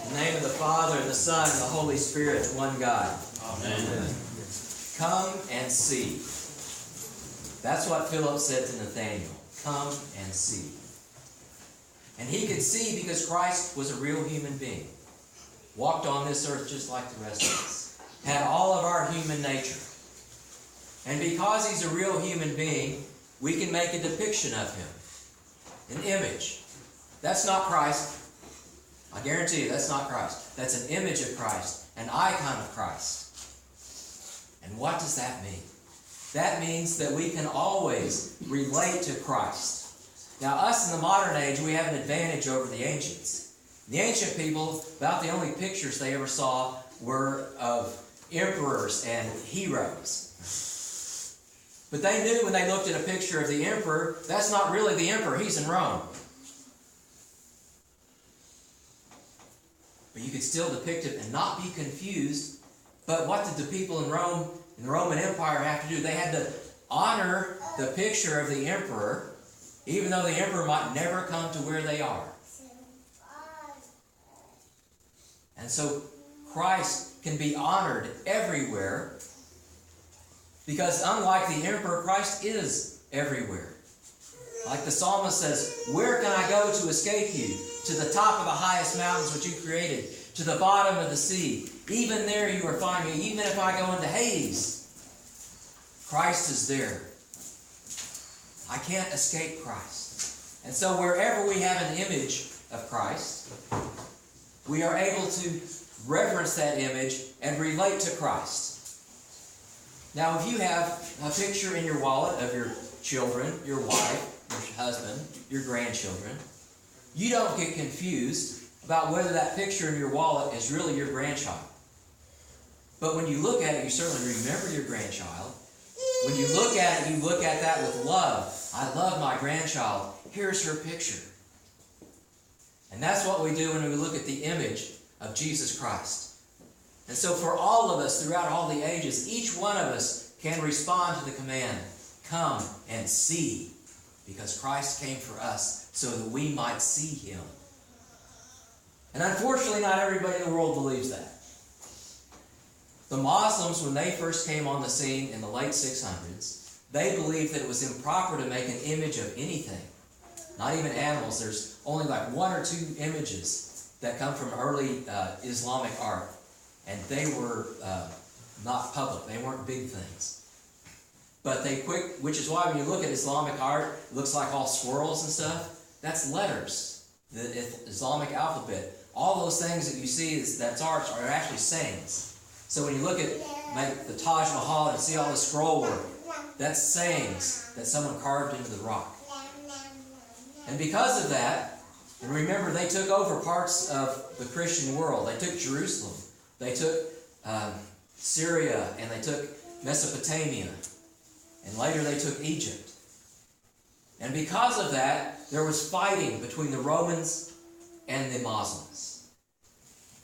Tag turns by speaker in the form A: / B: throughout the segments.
A: In the name of the Father, and the Son, and the Holy Spirit, one God.
B: Amen.
A: Come and see. That's what Philip said to Nathanael. Come and see. And he could see because Christ was a real human being. Walked on this earth just like the rest of us. Had all of our human nature. And because he's a real human being, we can make a depiction of him. An image. That's not Christ. I guarantee you, that's not Christ. That's an image of Christ. An icon of Christ. And what does that mean? That means that we can always relate to Christ. Now, us in the modern age, we have an advantage over the ancients. The ancient people, about the only pictures they ever saw were of emperors and heroes. But they knew when they looked at a picture of the emperor, that's not really the emperor, he's in Rome. But you could still depict it and not be confused. But what did the people in Rome, in the Roman Empire, have to do? They had to honor the picture of the emperor, even though the emperor might never come to where they are. And so Christ can be honored everywhere, because unlike the emperor, Christ is everywhere. Like the psalmist says, where can I go to escape you? To the top of the highest mountains which you created, to the bottom of the sea. Even there you will find me, even if I go into Hades. Christ is there. I can't escape Christ. And so wherever we have an image of Christ, we are able to reverence that image and relate to Christ. Now, if you have a picture in your wallet of your children, your wife, your husband, your grandchildren, you don't get confused about whether that picture in your wallet is really your grandchild. But when you look at it, you certainly remember your grandchild. When you look at it, you look at that with love. I love my grandchild. Here's her picture. And that's what we do when we look at the image of Jesus Christ. And so for all of us, throughout all the ages, each one of us can respond to the command, come and see, because Christ came for us so that we might see him. And unfortunately, not everybody in the world believes that. The Muslims, when they first came on the scene in the late 600s, they believed that it was improper to make an image of anything, not even animals. There's only like one or two images that come from early Islamic art, and they were not public. They weren't big things. But which is why when you look at Islamic art, it looks like all swirls and stuff. That's letters, the Islamic alphabet. All those things that you see that's art are actually sayings. So when you look at the Taj Mahal and see all the scroll work, that's sayings that someone carved into the rock. And because of that, and remember, they took over parts of the Christian world. They took Jerusalem. They took Syria, and they took Mesopotamia. And later they took Egypt. And because of that, there was fighting between the Romans and the Muslims.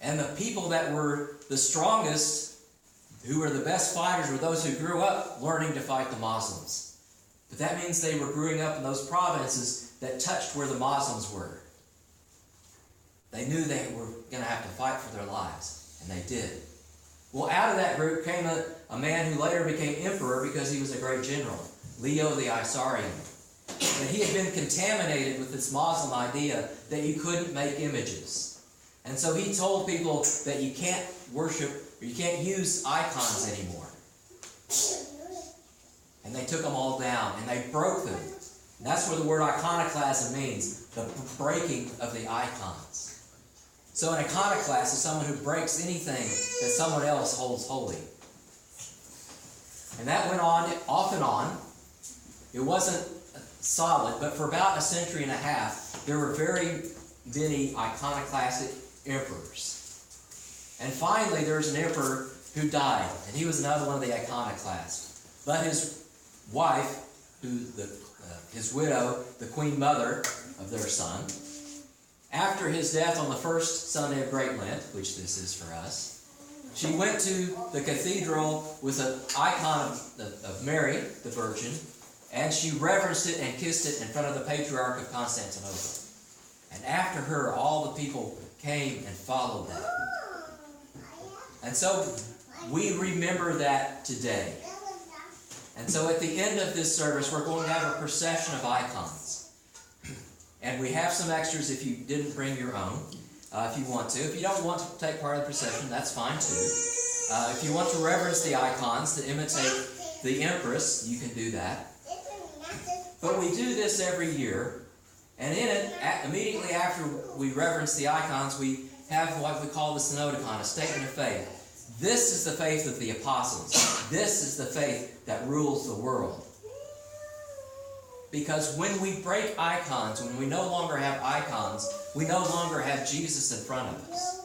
A: And the people that were the strongest, who were the best fighters, were those who grew up learning to fight the Muslims. But that means they were growing up in those provinces that touched where the Muslims were. They knew they were going to have to fight for their lives, and they did. Well, out of that group came a man who later became emperor because he was a great general, Leo the Isaurian. But he had been contaminated with this Muslim idea that you couldn't make images. And so he told people that you can't worship, or you can't use icons anymore. And they took them all down, and they broke them. And that's where the word iconoclasm means, the breaking of the icons. So an iconoclast is someone who breaks anything that someone else holds holy. And that went on, off and on. It wasn't solid, but for about a century and a half, there were very many iconoclastic emperors. And finally, there was an emperor who died, and he was another one of the iconoclasts. But his wife, his widow, the queen mother of their son, after his death on the first Sunday of Great Lent, which this is for us, she went to the cathedral with an icon of Mary, the Virgin, and she reverenced it and kissed it in front of the Patriarch of Constantinople. And after her, all the people came and followed that. And so we remember that today. And so at the end of this service, we're going to have a procession of icons. And we have some extras if you didn't bring your own, if you want to. If you don't want to take part of the procession, that's fine too. If you want to reverence the icons to imitate the Empress, you can do that. But we do this every year. And in it, immediately after we reverence the icons, we have what we call the Synodicon, a statement of faith. This is the faith of the apostles. This is the faith that rules the world. Because when we break icons, when we no longer have icons, we no longer have Jesus in front of us.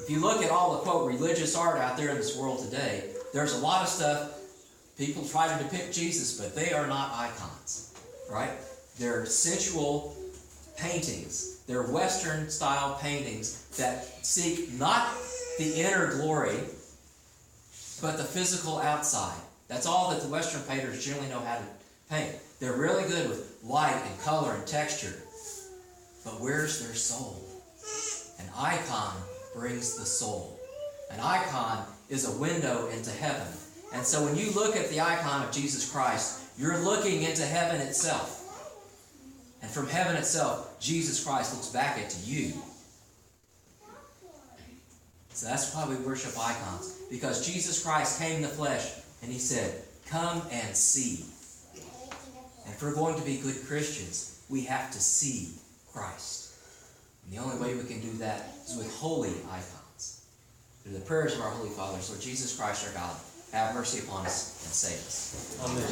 A: If you look at all the, quote, religious art out there in this world today, there's a lot of stuff, people try to depict Jesus, but they are not icons, right? They're sensual paintings. They're Western-style paintings that seek not the inner glory, but the physical outside. That's all that the Western painters generally know how to paint. They're really good with light and color and texture. But where's their soul? An icon brings the soul. An icon is a window into heaven. And so when you look at the icon of Jesus Christ, you're looking into heaven itself. And from heaven itself, Jesus Christ looks back at you. So that's why we worship icons. Because Jesus Christ came in the flesh and he said, come and see. And if we're going to be good Christians, we have to see Christ. And the only way we can do that is with holy icons. Through the prayers of our Holy Fathers, Lord Jesus Christ our God, have mercy upon us and save us. Amen.